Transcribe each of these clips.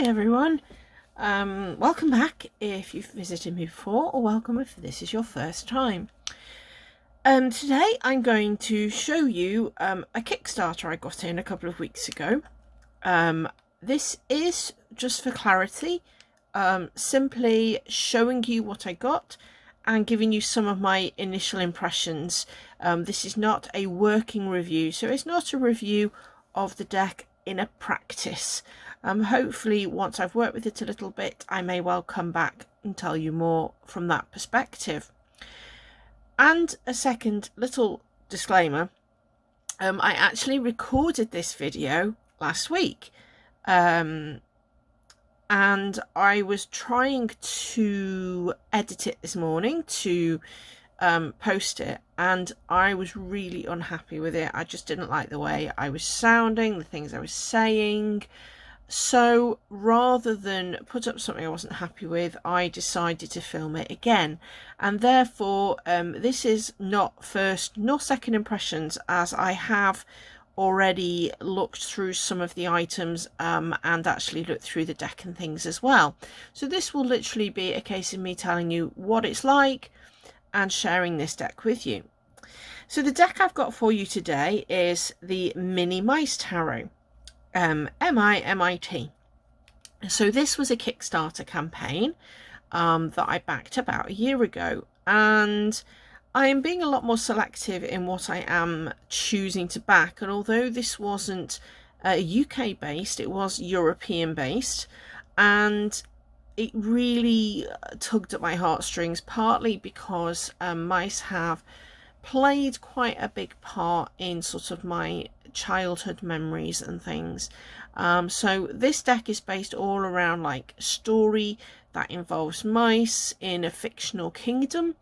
Hi everyone, welcome back if you've visited me before, or welcome if this is your first time. Today I'm going to show you a Kickstarter I got in a couple of weeks ago. This is just for clarity, simply showing you what I got and giving you some of my initial impressions. This is not a working review, so it's not a review of the deck in a practice. Hopefully once I've worked with it a little bit, I may well come back and tell you more from that perspective. And a second little disclaimer, I actually recorded this video last week, and I was trying to edit it this morning to post it, and I was really unhappy with it. I just didn't like the way I was sounding, the things I was saying. So rather than put up something I wasn't happy with, I decided to film it again, and therefore this is not first nor second impressions, as I have already looked through some of the items and actually looked through the deck and things as well. So this will literally be a case of me telling you what it's like and sharing this deck with you. So the deck I've got for you today is the Minimicetarot. MIMIT. So this was a Kickstarter campaign that I backed about a year ago, and I am being a lot more selective in what I am choosing to back. And although this wasn't UK based, it was European based, and it really tugged at my heartstrings, partly because mice have played quite a big part in sort of my childhood memories and things. So this deck is based all around like story that involves mice in a fictional kingdom.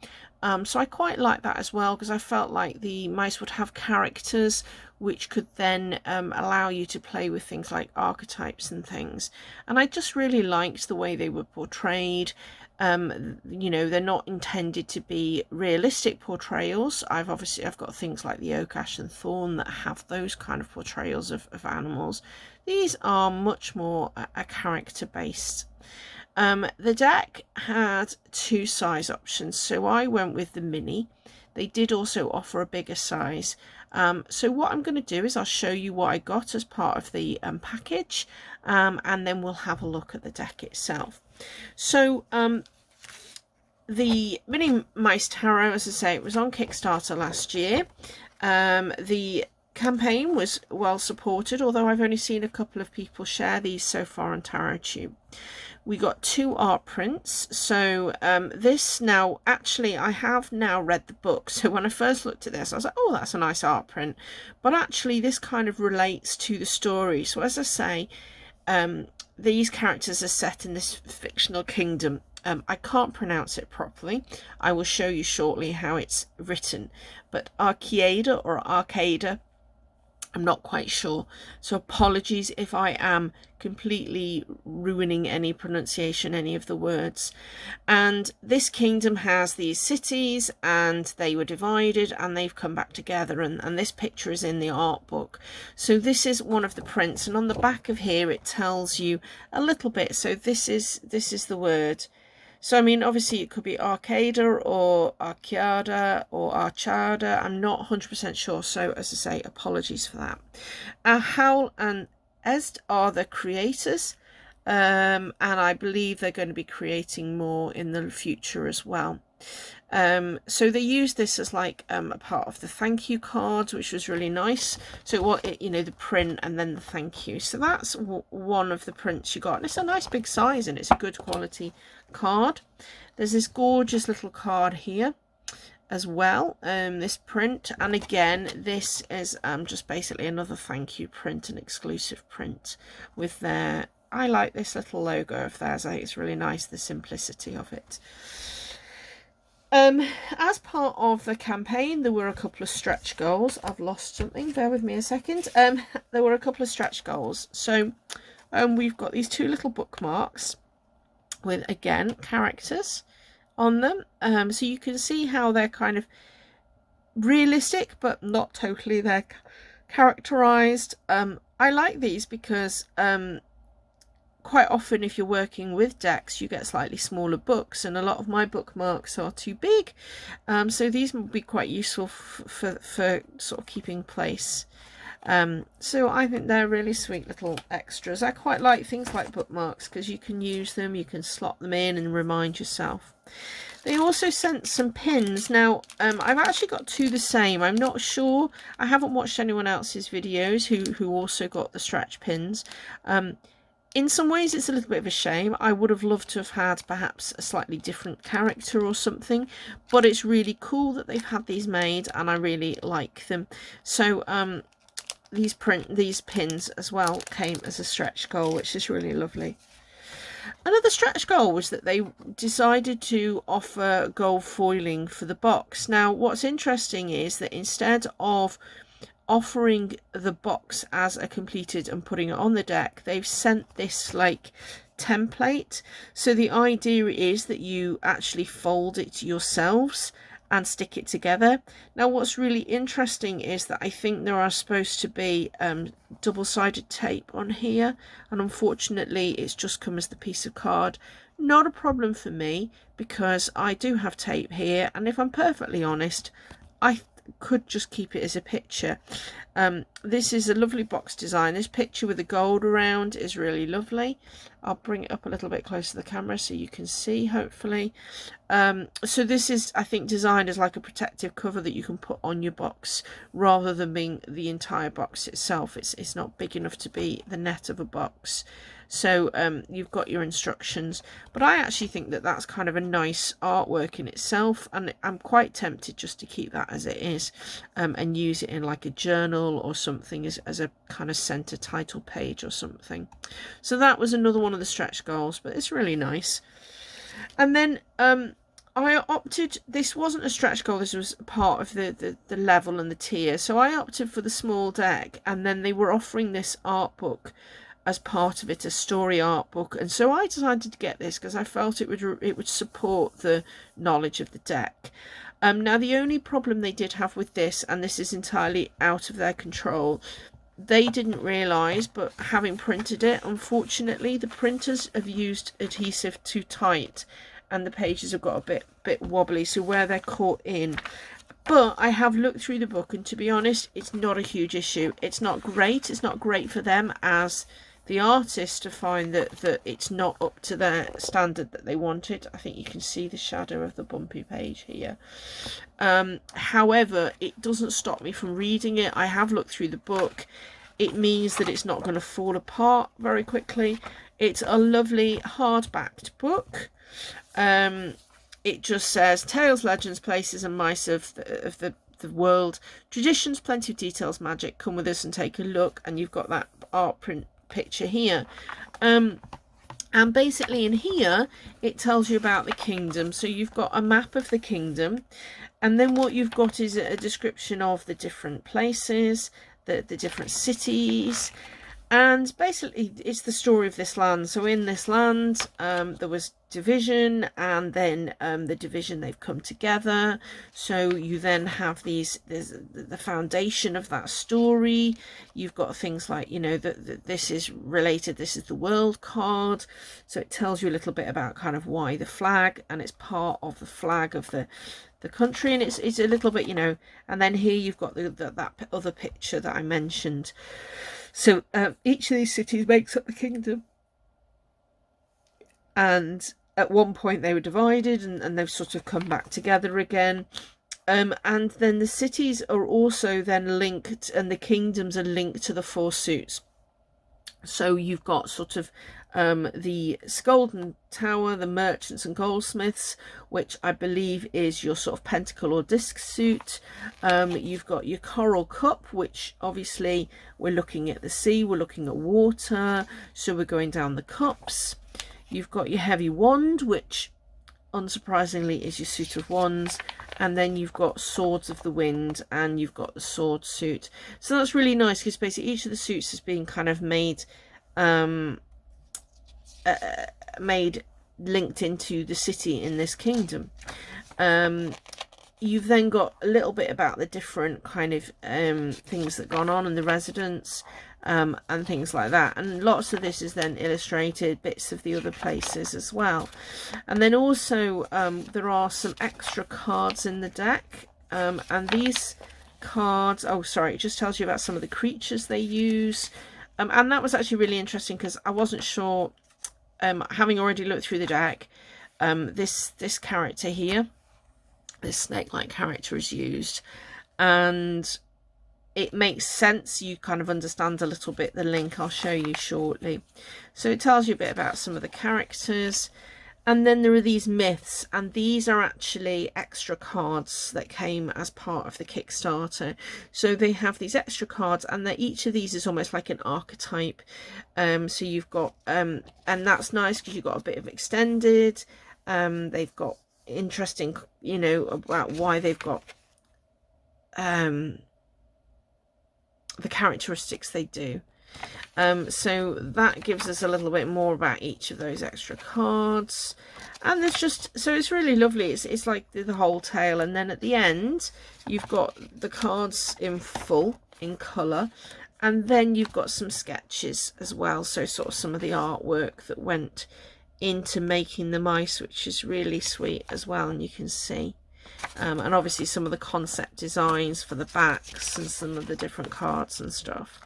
So I quite like that as well, because I felt like the mice would have characters which could then allow you to play with things like archetypes and things. And I just really liked the way they were portrayed. You know, they're not intended to be realistic portrayals. I've got things like the Oak, Ash and Thorn that have those kind of portrayals of animals. These are much more a character based. The deck had two size options, so I went with the mini. They did also offer a bigger size. So what I'm going to do is I'll show you what I got as part of the package, and then we'll have a look at the deck itself. So the Minimicetarot, as I say, it was on Kickstarter last year. The campaign was well supported, although I've only seen a couple of people share these so far on TarotTube. We got two art prints. So this, now actually I have now read the book, so when I first looked at this I was like, oh, that's a nice art print, but actually this kind of relates to the story. So as I say, these characters are set in this fictional kingdom. I can't pronounce it properly. I will show you shortly how it's written, but Arcada or Arcada, I'm not quite sure, so apologies if I am completely ruining any pronunciation, any of the words. And this kingdom has these cities, and they were divided and they've come back together, and this picture is in the art book. So this is one of the prints, and on the back of here it tells you a little bit. So this is the word. So, I mean, obviously it could be Arcada or Arcada or Archada. I'm not 100% sure. So, as I say, apologies for that. Howl and Est are the creators. And I believe they're going to be creating more in the future as well. So they used this as like a part of the thank you cards, which was really nice. So what, you know, the print and then the thank you. So that's one of the prints you got, and it's a nice big size and it's a good quality card. There's this gorgeous little card here as well, this print, and again this is just basically another thank you print, an exclusive print with their, I like this little logo of theirs. I think it's really nice, the simplicity of it. As part of the campaign, there were a couple of stretch goals. I've lost something, bear with me a second. There were a couple of stretch goals. So we've got these two little bookmarks with, again, characters on them. So you can see how they're kind of realistic, but not totally. They're characterized. I like these because quite often if you're working with decks, you get slightly smaller books, and a lot of my bookmarks are too big, so these will be quite useful for sort of keeping place. So I think they're really sweet little extras. I quite like things like bookmarks because you can use them, you can slot them in and remind yourself. They also sent some pins. Now, I've actually got two the same. I'm not sure. I haven't watched anyone else's videos who also got the stretch pins. In some ways, it's a little bit of a shame. I would have loved to have had perhaps a slightly different character or something, but it's really cool that they've had these made, and I really like them. So, these pins as well came as a stretch goal, which is really lovely. Another stretch goal was that they decided to offer gold foiling for the box. Now, what's interesting is that instead of offering the box as a completed and putting it on the deck, they've sent this like template. So the idea is that you actually fold it yourselves and stick it together. Now, what's really interesting is that I think there are supposed to be double-sided tape on here, and unfortunately it's just come as the piece of card. Not a problem for me because I do have tape here, and if I'm perfectly honest, I could just keep it as a picture. This is a lovely box design. This picture with the gold around is really lovely. I'll bring it up a little bit closer to the camera so you can see, hopefully. So this is, I think, designed as like a protective cover that you can put on your box rather than being the entire box itself. It's not big enough to be the net of a box. So you've got your instructions, but I actually think that that's kind of a nice artwork in itself, and I'm quite tempted just to keep that as it is, and use it in like a journal or something as a kind of center title page or something. So that was another one of the stretch goals, but it's really nice. And then I opted, this wasn't a stretch goal, this was part of the level and the tier, so I opted for the small deck, and then they were offering this art book as part of it, a story art book, and so I decided to get this because I felt it would support the knowledge of the deck. Now, the only problem they did have with this, and this is entirely out of their control, they didn't realise, but having printed it, unfortunately the printers have used adhesive too tight and the pages have got a bit wobbly, so where they're caught in. But I have looked through the book, and to be honest, it's not a huge issue. It's not great. It's not great for them as the artist to find that it's not up to their standard that they wanted. I think you can see the shadow of the bumpy page here. However, it doesn't stop me from reading it. I have looked through the book. It means that it's not going to fall apart very quickly. It's a lovely hardbacked book. It just says tales, legends, places and mice of the world, traditions, plenty of details, magic. Come with us and take a look. And you've got that art print picture here, and basically in here it tells you about the kingdom. So you've got a map of the kingdom, and then what you've got is a description of the different places, the different cities, and basically it's the story of this land. So in this land there was division, and then the division, they've come together. So you then have there's the foundation of that story. You've got things like, you know, that this is related, this is the world card, so it tells you a little bit about kind of why the flag, and it's part of the flag of the country, and it's a little bit, you know. And then here you've got that other picture that I mentioned. So each of these cities makes up the kingdom, and at one point they were divided, and they've sort of come back together again. And then the cities are also then linked, and the kingdoms are linked to the four suits. So you've got sort of the Golden Tower, the merchants and goldsmiths, which I believe is your sort of pentacle or disc suit. You've got your coral cup, which obviously we're looking at the sea, we're looking at water, so we're going down the cups. You've got your heavy wand, which unsurprisingly is your suit of wands, and then you've got swords of the wind, and you've got the sword suit. So that's really nice because basically each of the suits is being kind of made linked into the city in this kingdom. you've then got a little bit about the different kind of things that gone on in the residence, and things like that, and lots of this is then illustrated, bits of the other places as well. And then also there are some extra cards in the deck, and these cards, oh sorry, it just tells you about some of the creatures they use, and that was actually really interesting because I wasn't sure, having already looked through the deck, this character here, this snake-like character, is used, and it makes sense. You kind of understand a little bit the link I'll show you shortly. So it tells you a bit about some of the characters, and then there are these myths, and these are actually extra cards that came as part of the Kickstarter. So they have these extra cards, and each of these is almost like an archetype. So you've got and that's nice because you've got a bit of extended. They've got interesting, you know, about why they've got the characteristics they do. So that gives us a little bit more about each of those extra cards, and there's just, so it's really lovely. It's like the whole tale, and then at the end you've got the cards in full in colour, and then you've got some sketches as well, so sort of some of the artwork that went into making the mice, which is really sweet as well, and you can see, and obviously some of the concept designs for the backs and some of the different cards and stuff.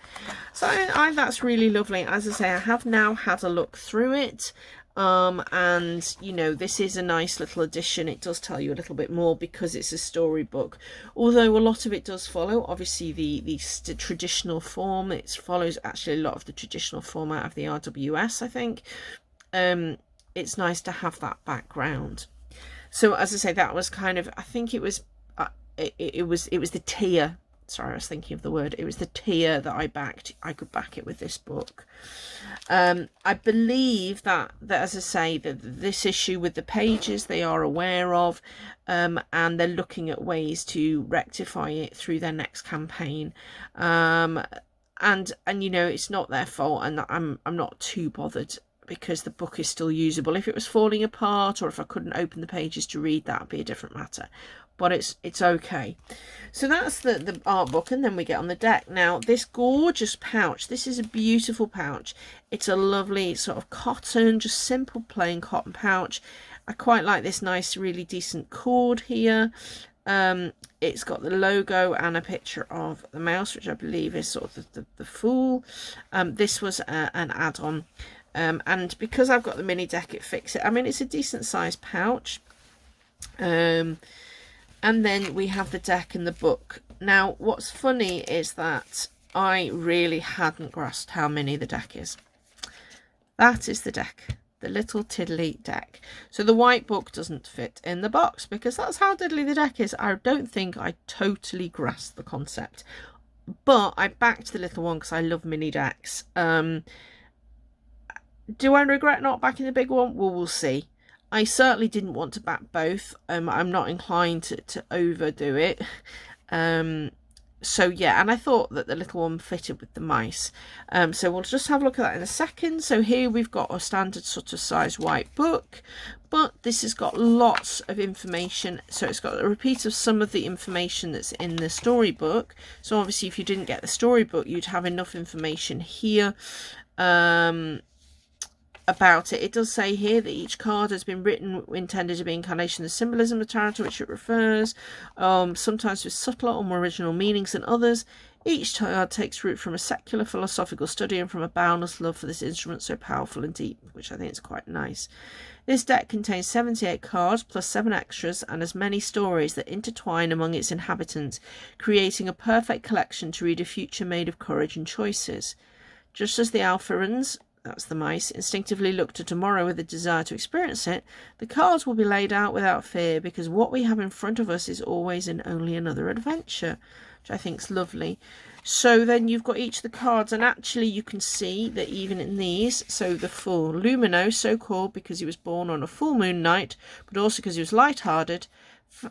So I that's really lovely. As I say, I have now had a look through it, and you know, this is a nice little addition. It does tell you a little bit more because it's a storybook, although a lot of it does follow obviously the traditional form. It follows actually a lot of the traditional format of the RWS, I think. It's nice to have that background. So as I say, that was kind of, I think it was it was the tier, sorry, I was thinking of the word, it was the tier that I backed. I could back it with this book. I believe that as I say, that this issue with the pages they are aware of, and they're looking at ways to rectify it through their next campaign. And you know, it's not their fault, and I'm not too bothered, because the book is still usable. If it was falling apart, or if I couldn't open the pages to read, that would be a different matter, but it's okay. So that's the art book, and then we get on the deck. Now this gorgeous pouch, this is a beautiful pouch. It's a lovely sort of cotton, just simple plain cotton pouch. I quite like this nice, really decent cord here. It's got the logo and a picture of the mouse, which I believe is sort of the fool. This was an add-on. And because I've got the mini deck, it fits it. I mean, it's a decent sized pouch. And then we have the deck and the book. Now, what's funny is that I really hadn't grasped how mini the deck is. That is the deck, the little tiddly deck. So the white book doesn't fit in the box because that's how diddly the deck is. I don't think I totally grasped the concept, but I backed the little one because I love mini decks. Do I regret not backing the big one? Well, we'll see. I certainly didn't want to back both. I'm not inclined to overdo it. So yeah, and I thought that the little one fitted with the mice. So we'll just have a look at that in a second. So here we've got a standard sort of size white book, but this has got lots of information. So it's got a repeat of some of the information that's in the storybook. So obviously if you didn't get the storybook, you'd have enough information here about it. It does say here that each card has been written intended to be incarnation of the symbolism of tarot to which it refers, sometimes with subtler or more original meanings than others. Each card takes root from a secular philosophical study and from a boundless love for this instrument so powerful and deep, which I think is quite nice. This deck contains 78 cards plus 7 extras and as many stories that intertwine among its inhabitants, creating a perfect collection to read a future made of courage and choices. Just as the Alphorans, that's the mice, instinctively look to tomorrow with a desire to experience it, the cards will be laid out without fear, because what we have in front of us is always and only another adventure, which I think is lovely. So then you've got each of the cards, and actually you can see that even in these, so the Fool, Lumino, so called because he was born on a full moon night, but also because he was light-hearted,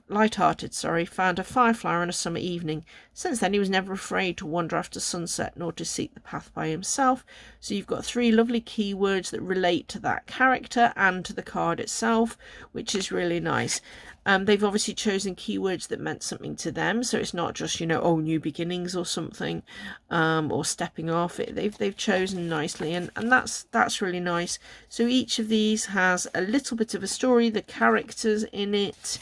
light-hearted, sorry, found a firefly on a summer evening. Since then, he was never afraid to wander after sunset, nor to seek the path by himself. So you've got 3 lovely keywords that relate to that character and to the card itself, which is really nice. They've obviously chosen keywords that meant something to them, so it's not just, you know, oh, new beginnings or something, or stepping off. They've chosen nicely, and that's really nice. So each of these has a little bit of a story, the characters in it.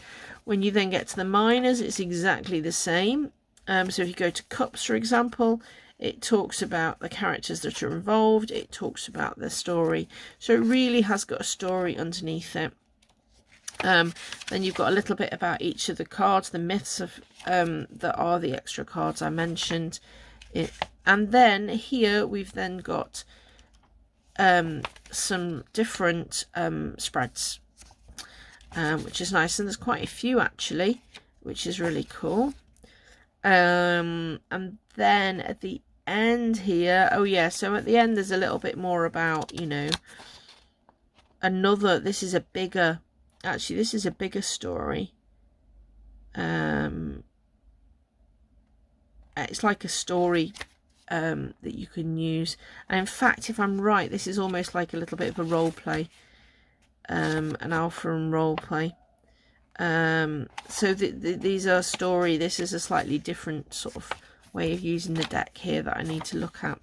When you then get to the minors, it's exactly the same. So if you go to Cups, for example, it talks about the characters that are involved. It talks about the story. So it really has got a story underneath it. Then you've got a little bit about each of the cards, the myths of that are the extra cards I mentioned. And then here we've then got some different spreads. Which is nice, and there's quite a few actually, which is really cool. And then at the end here, oh yeah, so at the end there's a little bit more about, you know, this is a bigger story. It's like a story that you can use, and in fact, if I'm right, this is almost like a little bit of a role play. An alpha and role play. So these are story. This is a slightly different sort of way of using the deck here that I need to look at.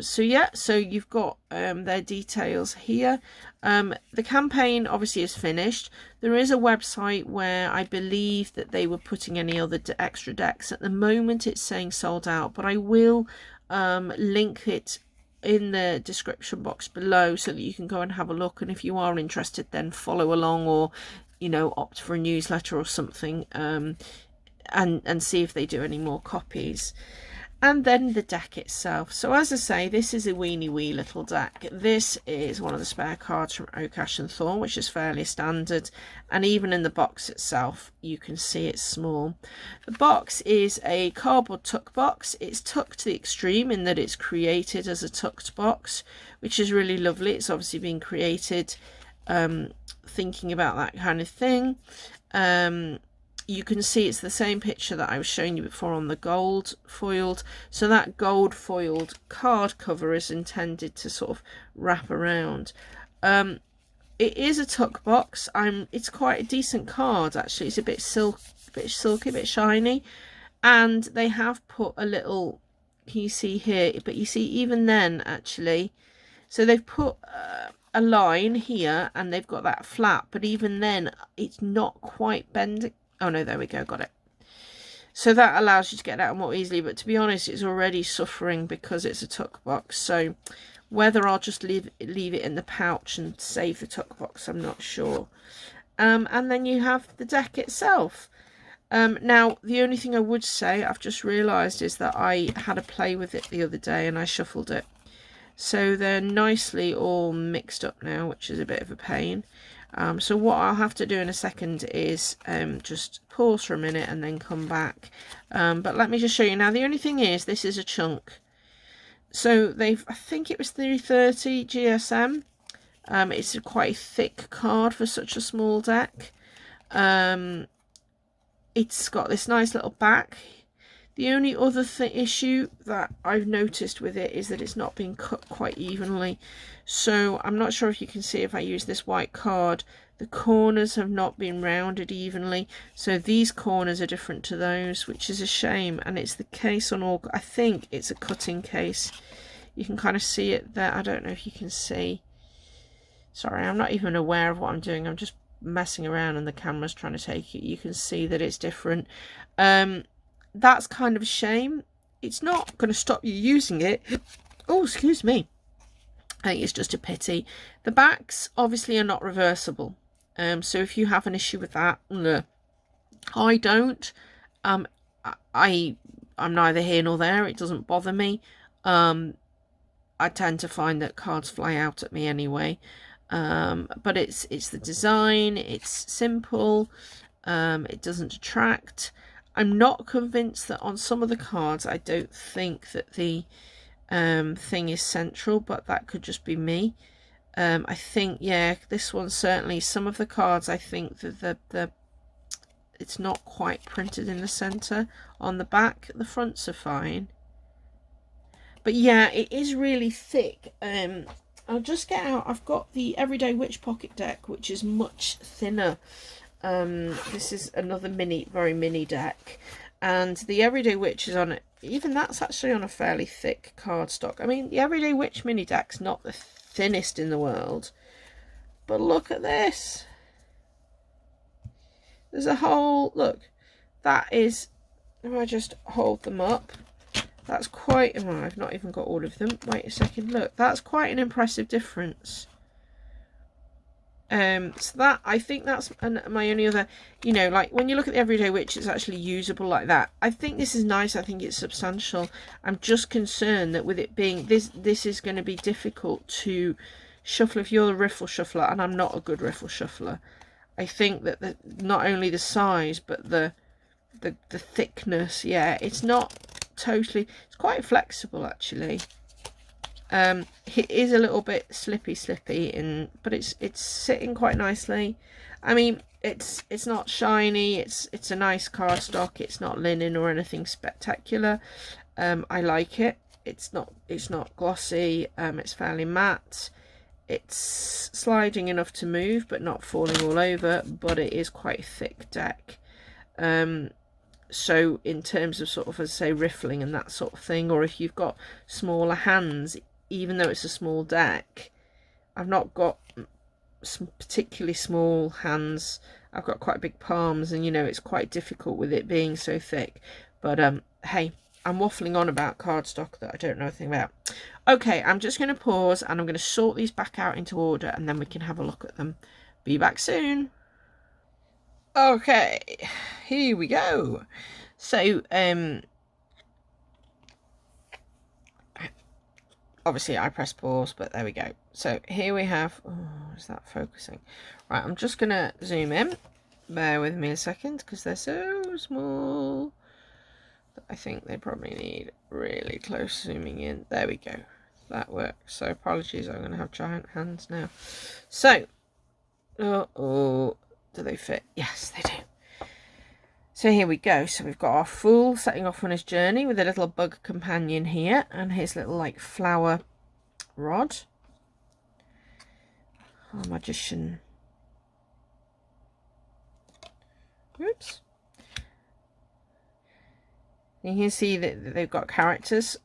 So yeah, so you've got their details here. The campaign obviously is finished. There is a website where I believe that they were putting any other extra decks. At the moment it's saying sold out, but I will link it in the description box below so that you can go and have a look, and if you are interested, then follow along, or, you know, opt for a newsletter or something, and see if they do any more copies. And then the deck itself. So as I say, this is a weeny wee little deck. This is one of the spare cards from Oak, Ash and Thorn, which is fairly standard. And even in the box itself, you can see it's small. The box is a cardboard tuck box. It's tucked to the extreme in that it's created as a tucked box, which is really lovely. It's obviously been created thinking about that kind of thing. You can see it's the same picture that I was showing you before on the gold foiled. So that gold foiled card cover is intended to sort of wrap around. It is a tuck box. It's quite a decent card actually. It's a bit silky, a bit shiny, and they have put a little. Can you see here? But you see even then actually, so they've put a line here, and they've got that flap. But even then, it's not quite bending. Oh no, there we go, got it. So that allows you to get out more easily, but to be honest, it's already suffering because it's a tuck box. So whether I'll just leave it in the pouch and save the tuck box, I'm not sure. And then you have the deck itself. Now, the only thing I would say, I've just realised, is that I had a play with it the other day and I shuffled it. So they're nicely all mixed up now, which is a bit of a pain. So what I'll have to do in a second is just pause for a minute and then come back. But let me just show you. Now, the only thing is, this is a chunk. So I think it was 330 GSM. It's quite a thick card for such a small deck. It's got this nice little back. The only other issue that I've noticed with it is that it's not being cut quite evenly. So I'm not sure if you can see, if I use this white card, the corners have not been rounded evenly. So these corners are different to those, which is a shame. And it's the case on all, I think it's a cutting case. You can kind of see it there. I don't know if you can see. Sorry, I'm not even aware of what I'm doing. I'm just messing around and the camera's trying to take it. You can see that it's different. That's kind of a shame. It's not going to stop you using it. Oh, excuse me. I think it's just a pity. The backs obviously are not reversible. So if you have an issue with that, I don't. I'm neither here nor there. It doesn't bother me. I tend to find that cards fly out at me anyway. But it's the design. It's simple. It doesn't detract. I'm not convinced that on some of the cards, I don't think that the thing is central, but that could just be me. I think, yeah, this one certainly, some of the cards, I think that the it's not quite printed in the center. On the back, the fronts are fine. But yeah, it is really thick. I'll just get out, I've got the Everyday Witch pocket deck, which is much thinner. This is another very mini deck, and the Everyday Witch is on it. Even that's actually on a fairly thick cardstock. I mean, the Everyday Witch mini deck's not the thinnest in the world, but look at this. There's a whole, look, that is, if I just hold them up, that's quite, oh, I've not even got all of them. Wait a second, look, that's quite an impressive difference. So that, I think that's my only other, you know, like when you look at the Everyday Witch, it's actually usable like that. I think this is nice. I think it's substantial. I'm just concerned that with it being, this is going to be difficult to shuffle if you're a riffle shuffler, and I'm not a good riffle shuffler. I think that not only the size, but the thickness, yeah, it's not totally, it's quite flexible actually. It is a little bit slippy but it's sitting quite nicely. I mean, it's not shiny, it's a nice cardstock, it's not linen or anything spectacular. I like it. It's not glossy, it's fairly matte. It's sliding enough to move but not falling all over, but it is quite a thick deck. So in terms of sort of, as I say, riffling and that sort of thing, or if you've got smaller hands, even though it's a small deck, I've not got some particularly small hands. I've got quite big palms, and you know, it's quite difficult with it being so thick. But hey, I'm waffling on about cardstock that I don't know anything about. Okay, I'm just going to pause and I'm going to sort these back out into order, and then we can have a look at them. Be back soon. Okay, here we go. So obviously I press pause, but there we go. So here we have, oh, is that focusing? Right, I'm just gonna zoom in. Bear with me a second, because they're so small that I think they probably need really close zooming in. There we go. That works. So apologies, I'm gonna have giant hands now. So, oh, do they fit? Yes, they do. So here we go. So we've got our fool setting off on his journey with a little bug companion here, and his little like flower rod. Our magician. Oops. You can see that they've got characters.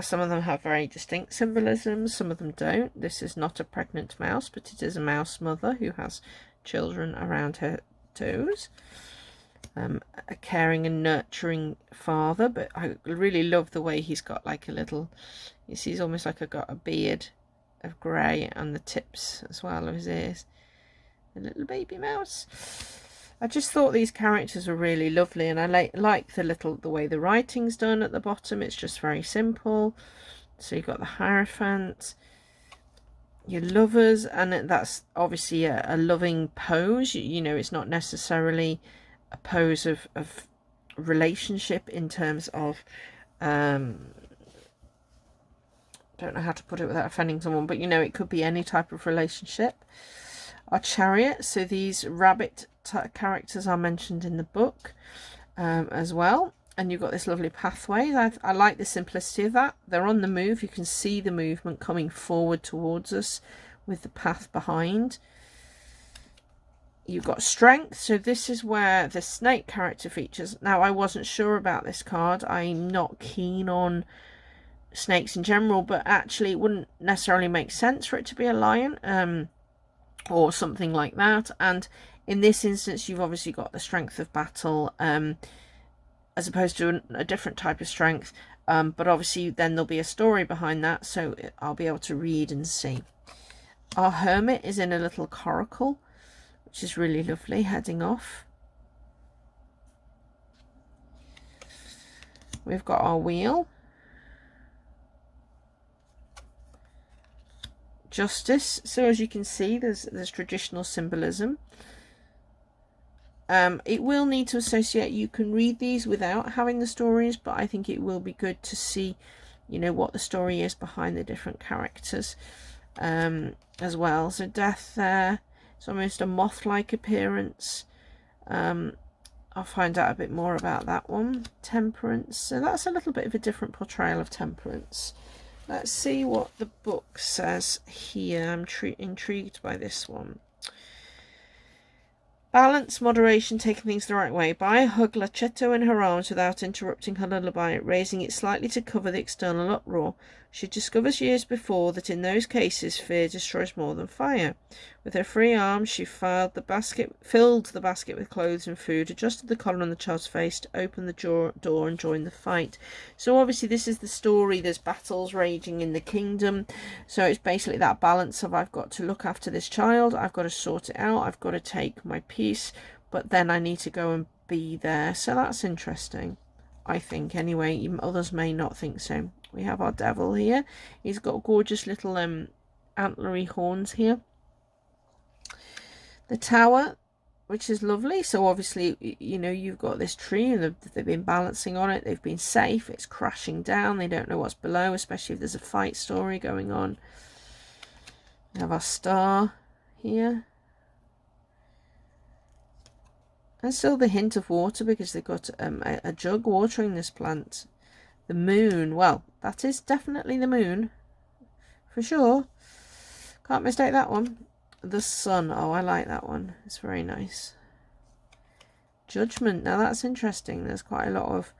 Some of them have very distinct symbolisms, some of them don't. This is not a pregnant mouse, but it is a mouse mother who has children around her toes. A caring and nurturing father, but I really love the way he's got like a little, you see, he's almost like got a beard of grey on the tips as well of his ears. A little baby mouse. I just thought these characters were really lovely, and I like the way the writing's done at the bottom. It's just very simple. So you've got the Hierophant, your lovers, and that's obviously a loving pose. You know, it's not necessarily a pose of relationship in terms of don't know how to put it without offending someone, but you know, it could be any type of relationship. Our Chariot, so these rabbit characters are mentioned in the book as well, and you've got this lovely pathway. I like the simplicity of that. They're on the move, you can see the movement coming forward towards us with the path behind. You've got Strength, so this is where the snake character features. Now, I wasn't sure about this card. I'm not keen on snakes in general, but actually it wouldn't necessarily make sense for it to be a lion or something like that. And in this instance, you've obviously got the strength of battle as opposed to a different type of strength. But obviously then there'll be a story behind that, so I'll be able to read and see. Our Hermit is in a little coracle, which is really lovely, heading off. We've got our Wheel. Justice. So as you can see, there's traditional symbolism. It will need to associate. You can read these without having the stories, but I think it will be good to see, you know, what the story is behind the different characters as well. So Death there. It's almost a moth-like appearance. Our I'll find out a bit more about that one. Temperance. So that's a little bit of a different portrayal of temperance. Let's see what the book says here. I'm intrigued by this one. Balance, moderation, taking things the right way. Baya hugged Lacetto in her arms without interrupting her lullaby, raising it slightly to cover the external uproar. She discovers years before that in those cases fear destroys more than fire. With her free arms, she filled the basket with clothes and food, adjusted the collar on the child's face to open the door and join the fight. So obviously this is the story. There's battles raging in the kingdom. So it's basically that balance of I've got to look after this child, I've got to sort it out, I've got to take my peace, but then I need to go and be there. So that's interesting, I think. Anyway, others may not think so. We have our devil here. He's got gorgeous little antlery horns here. The tower, which is lovely. So obviously, you know, you've got this tree and they've been balancing on it. They've been safe. It's crashing down. They don't know what's below, especially if there's a fight story going on. We have our star here. And still the hint of water because they've got a jug watering this plant. The moon. Well, that is definitely the moon. For sure. Can't mistake that one. The sun. Oh, I like that one. It's very nice. Judgment. Now that's interesting. There's quite a lot of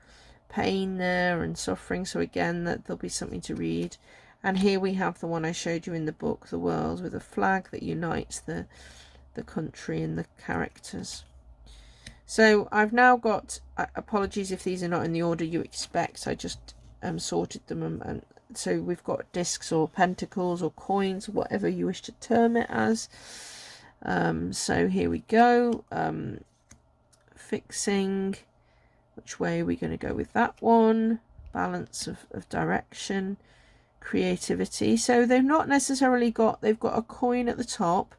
pain there and suffering. So again, there'll be something to read. And here we have the one I showed you in the book, The World, with a flag that unites the country and the characters. So I've now got, apologies if these are not in the order you expect. I just sorted them and so we've got discs or pentacles or coins, whatever you wish to term it as. So here we go. Fixing. Which way are we going to go with that one? Balance of direction. Creativity. So they've not necessarily got, they've got a coin at the top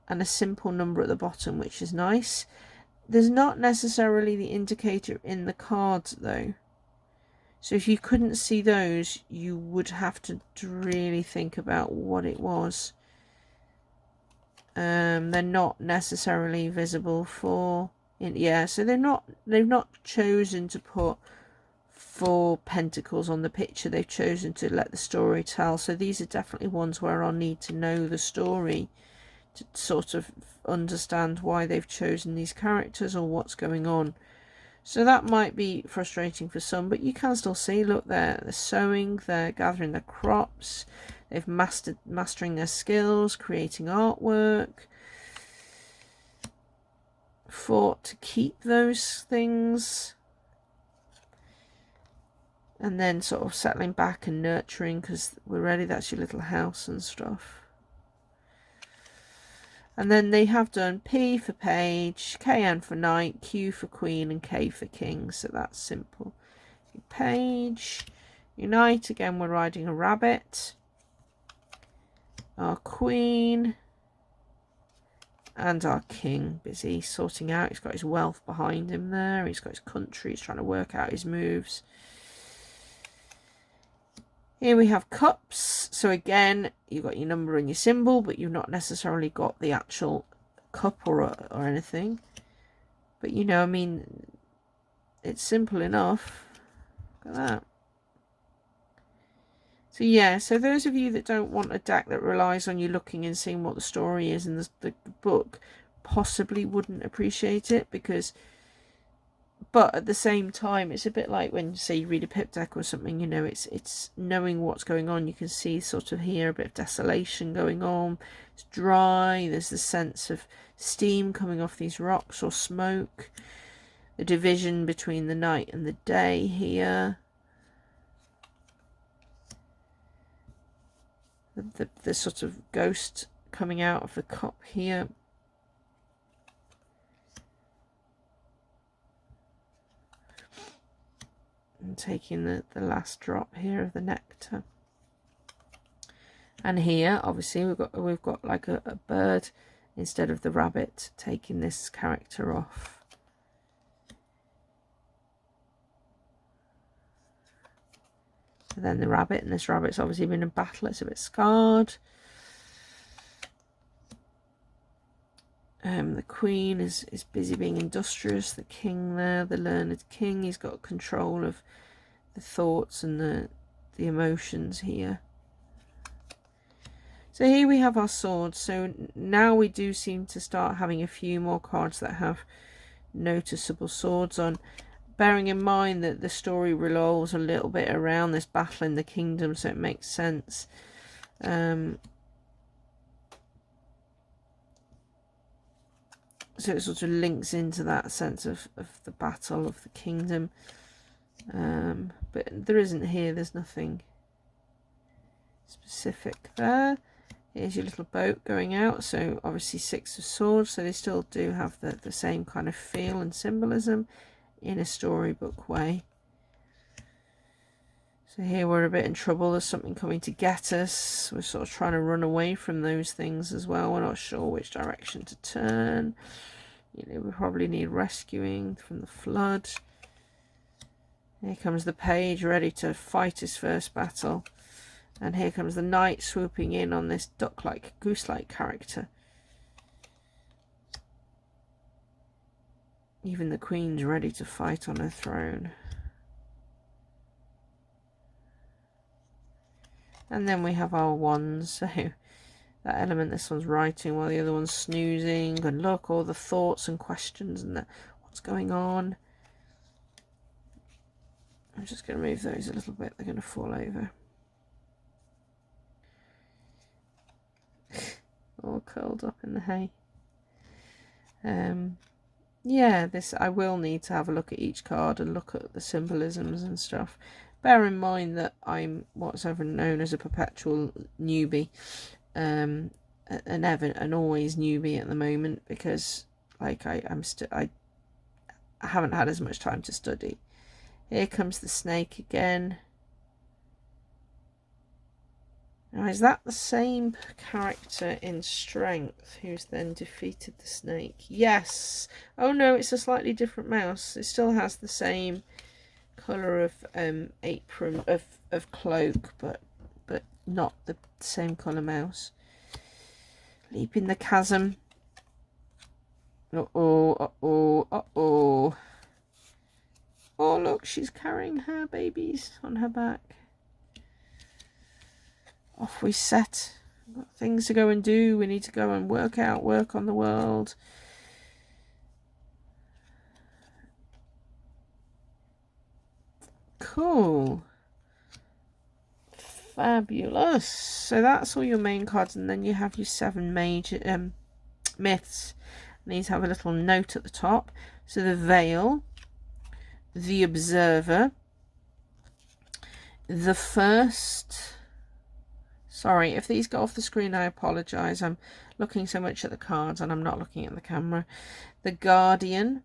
and a simple number at the bottom, which is nice. There's not necessarily the indicator in the cards though. So if you couldn't see those, you would have to really think about what it was. They're not necessarily visible for, yeah, so they've not chosen to put 4 pentacles on the picture. They've chosen to let the story tell. So these are definitely ones where I'll need to know the story to sort of understand why they've chosen these characters or what's going on. So that might be frustrating for some, but you can still see, look, they're sowing, they're gathering their crops, they've mastering their skills, creating artwork, fought to keep those things, and then sort of settling back and nurturing because we're ready. That's your little house and stuff. And then they have done P for page, KN for knight, Q for queen, and K for king. So that's simple. Page, unite. Again, we're riding a rabbit. Our queen. And our king, busy sorting out. He's got his wealth behind him there. He's got his country. He's trying to work out his moves. Here we have cups. So again, you've got your number and your symbol, but you've not necessarily got the actual cup or anything. But you know, I mean, it's simple enough. Look at that. So yeah, so those of you that don't want a deck that relies on you looking and seeing what the story is in the book possibly wouldn't appreciate it, because but at the same time, it's a bit like when, say, you read a pip deck or something, you know, it's knowing what's going on. You can see sort of here a bit of desolation going on. It's dry. There's the sense of steam coming off these rocks or smoke. The division between the night and the day here. The sort of ghost coming out of the cup here. And taking the last drop here of the nectar. And here, obviously, we've got like a bird instead of the rabbit, taking this character off. And then the rabbit, and this rabbit's obviously been in battle. It's a bit scarred. The Queen is busy being industrious. The King there, the learned King, he's got control of the thoughts and the emotions here. So here we have our swords. So now we do seem to start having a few more cards that have noticeable swords on, bearing in mind that the story revolves a little bit around this battle in the kingdom, so it makes sense. So it sort of links into that sense of the battle of the kingdom. But there isn't here, there's nothing specific there. Here's your little boat going out, so obviously 6 of swords, so they still do have the same kind of feel and symbolism in a storybook way. So here we're a bit in trouble, there's something coming to get us. We're sort of trying to run away from those things as well. We're not sure which direction to turn. You know, we probably need rescuing from the flood. Here comes the page ready to fight his first battle. And here comes the knight swooping in on this duck-like, goose-like character. Even the Queen's ready to fight on her throne. And then we have our wands, so that element, this one's writing while the other one's snoozing. And look, all the thoughts and questions and what's going on. I'm just going to move those a little bit, they're going to fall over. All curled up in the hay. Yeah, this, I will need to have a look at each card and look at the symbolisms and stuff. Bear in mind that I'm what's ever known as a perpetual newbie, an always newbie at the moment, because like I haven't had as much time to study. Here comes the snake again. Now, is that the same character in Strength who's then defeated the snake? Yes. Oh no, it's a slightly different mouse. It still has the same colour of apron of cloak, but not the same colour mouse. Leaping the chasm. Uh-oh, uh-oh, uh-oh. Oh look, she's carrying her babies on her back. Off we set. We've got things to go and do. We need to go and work on the world. Cool. Fabulous. So that's all your main cards, and then you have your 7 major myths. And these have a little note at the top. So the Veil, the Observer, the First. Sorry, if these go off the screen, I apologise. I'm looking so much at the cards and I'm not looking at the camera. The Guardian.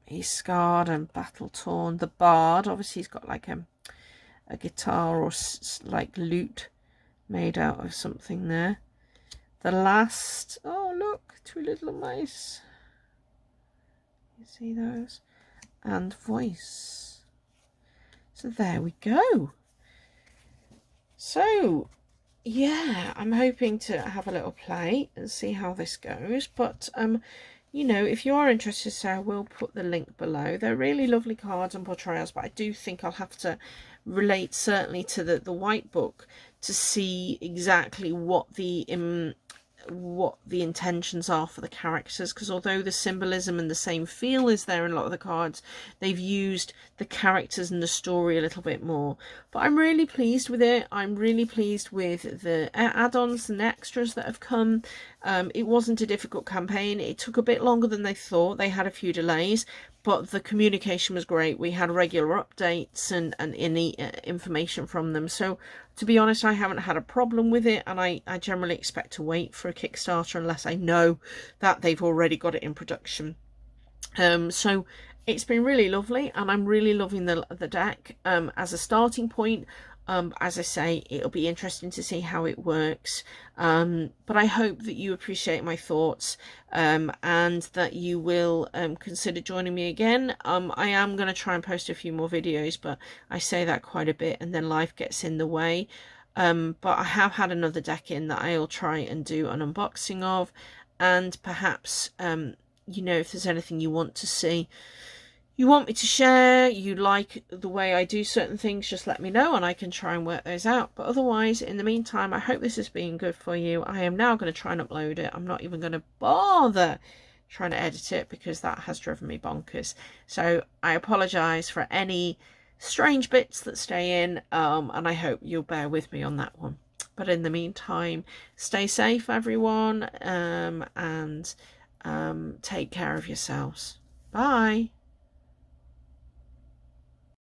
He's scarred and battle-torn. The Bard. Obviously, he's got like a guitar or like lute made out of something there. The Last. Oh, look. 2 little mice. You see those? And Voice. So there we go. So yeah, I'm hoping to have a little play and see how this goes, but you know, if you are interested, so I will put the link below. They're really lovely cards and portrayals, but I do think I'll have to relate certainly to the white book to see exactly what the intentions are for the characters, because although the symbolism and the same feel is there in a lot of the cards, they've used the characters and the story a little bit more. But I'm really pleased with it. I'm really pleased with the add-ons and extras that have come. It wasn't a difficult campaign. It took a bit longer than they thought. They had a few delays, but the communication was great. We had regular updates and any information from them. So to be honest, I haven't had a problem with it, and I generally expect to wait for a Kickstarter unless I know that they've already got it in production. So it's been really lovely, and I'm really loving the deck as a starting point. As I say, it'll be interesting to see how it works, but I hope that you appreciate my thoughts and that you will consider joining me again. I am going to try and post a few more videos, but I say that quite a bit and then life gets in the way. But I have had another deck in that I'll try and do an unboxing of, and perhaps you know, if there's anything you want to see, you want me to share, you like the way I do certain things, just let me know and I can try and work those out. But otherwise, in the meantime, I hope this has been good for you. I am now going to try and upload it. I'm not even going to bother trying to edit it because that has driven me bonkers. So I apologise for any strange bits that stay in, and I hope you'll bear with me on that one. But in the meantime, stay safe, everyone, and take care of yourselves. Bye.